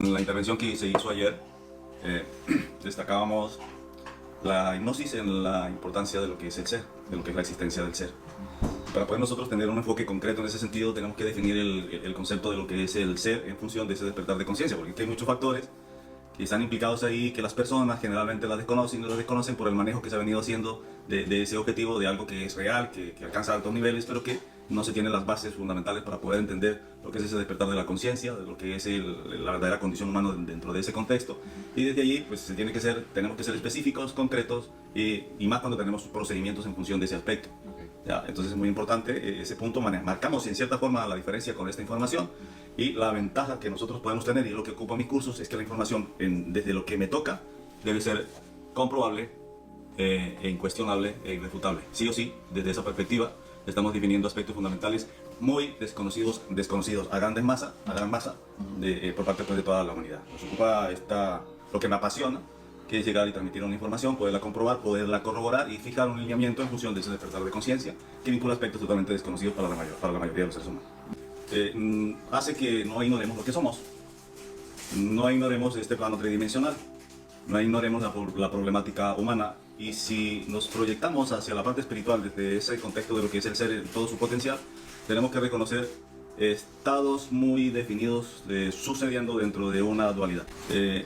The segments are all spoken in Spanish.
En la intervención que se hizo ayer, destacábamos la hipnosis en la importancia de lo que es el ser, de lo que es la existencia del ser. Para poder nosotros tener un enfoque concreto en ese sentido, tenemos que definir el concepto de lo que es el ser en función de ese despertar de conciencia, porque hay muchos factores que están implicados ahí, que las personas generalmente las desconocen y lo desconocen por el manejo que se ha venido haciendo de ese objetivo, de algo que es real, que alcanza altos niveles, pero que no se tienen las bases fundamentales para poder entender lo que es ese despertar de la conciencia, de lo que es la verdadera condición humana dentro de ese contexto. Y desde allí pues tenemos que ser específicos, concretos, y más cuando tenemos procedimientos en función de ese aspecto. ¿Ya? Entonces es muy importante ese punto, marcamos en cierta forma la diferencia con esta información, y la ventaja que nosotros podemos tener, y lo que ocupa mis cursos, es que la información desde lo que me toca debe ser comprobable, incuestionable e irrefutable. Sí o sí, desde esa perspectiva estamos definiendo aspectos fundamentales muy desconocidos a gran masa por parte pues, de toda la humanidad. Nos ocupa lo que me apasiona, que es llegar y transmitir una información, poderla comprobar, poderla corroborar y fijar un lineamiento en función de ese despertar de conciencia que vincula aspectos totalmente desconocidos para la mayoría de los seres humanos. Hace que no ignoremos lo que somos, no ignoremos este plano tridimensional, no ignoremos la problemática humana, y si nos proyectamos hacia la parte espiritual desde ese contexto de lo que es el ser en todo su potencial, tenemos que reconocer estados muy definidos sucediendo dentro de una dualidad.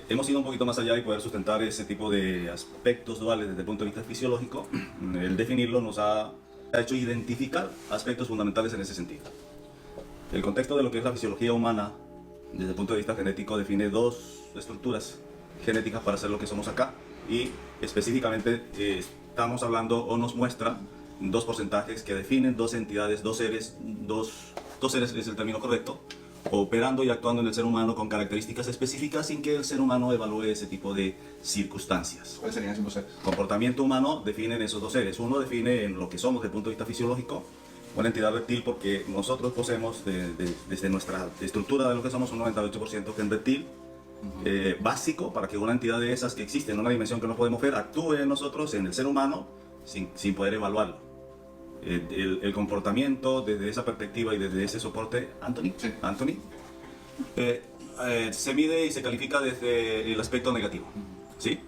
Hemos ido un poquito más allá y poder sustentar ese tipo de aspectos duales desde el punto de vista fisiológico. El definirlo nos ha hecho identificar aspectos fundamentales en ese sentido. El contexto de lo que es la fisiología humana desde el punto de vista genético define dos estructuras genéticas para ser lo que somos acá, y específicamente estamos hablando o nos muestra dos porcentajes que definen dos entidades, dos seres es el término correcto, operando y actuando en el ser humano con características específicas sin que el ser humano evalúe ese tipo de circunstancias. ¿Cuáles serían esos dos seres? Comportamiento humano definen esos dos seres. Uno define en lo que somos desde el punto de vista fisiológico, una entidad reptil, porque nosotros poseemos desde nuestra estructura de lo que somos un 98% que es reptil, básico para que una entidad de esas que existe en una dimensión que no podemos ver actúe en nosotros, en el ser humano, sin poder evaluarlo. El comportamiento desde esa perspectiva y desde ese soporte, Anthony, se mide y se califica desde el aspecto negativo, ¿sí?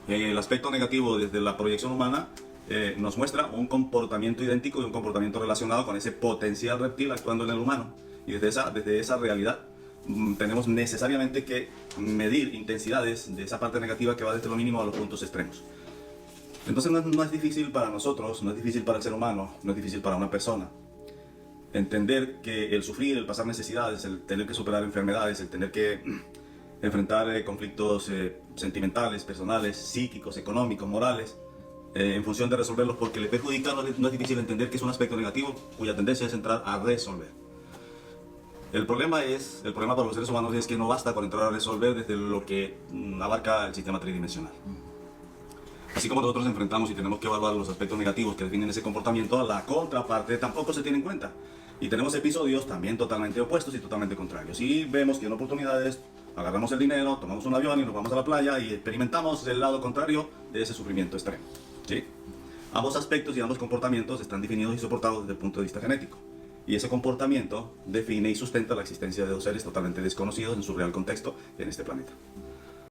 El aspecto negativo desde la proyección humana nos muestra un comportamiento idéntico y un comportamiento relacionado con ese potencial reptil actuando en el humano, y desde esa realidad tenemos necesariamente que medir intensidades de esa parte negativa que va desde lo mínimo a los puntos extremos. Entonces no es difícil para nosotros, no es difícil para el ser humano, no es difícil para una persona entender que el sufrir, el pasar necesidades, el tener que superar enfermedades, el tener que enfrentar conflictos sentimentales, personales, psíquicos, económicos, morales, en función de resolverlos porque le perjudican, no es difícil entender que es un aspecto negativo cuya tendencia es entrar a resolver. El problema para los seres humanos es que no basta con entrar a resolver desde lo que abarca el sistema tridimensional. Así como nosotros enfrentamos y tenemos que evaluar los aspectos negativos que definen ese comportamiento, la contraparte tampoco se tiene en cuenta. Y tenemos episodios también totalmente opuestos y totalmente contrarios. Y vemos que en oportunidades agarramos el dinero, tomamos un avión y nos vamos a la playa y experimentamos el lado contrario de ese sufrimiento extremo, ¿sí? Ambos aspectos y ambos comportamientos están definidos y soportados desde el punto de vista genético. Y ese comportamiento define y sustenta la existencia de dos seres totalmente desconocidos en su real contexto en este planeta.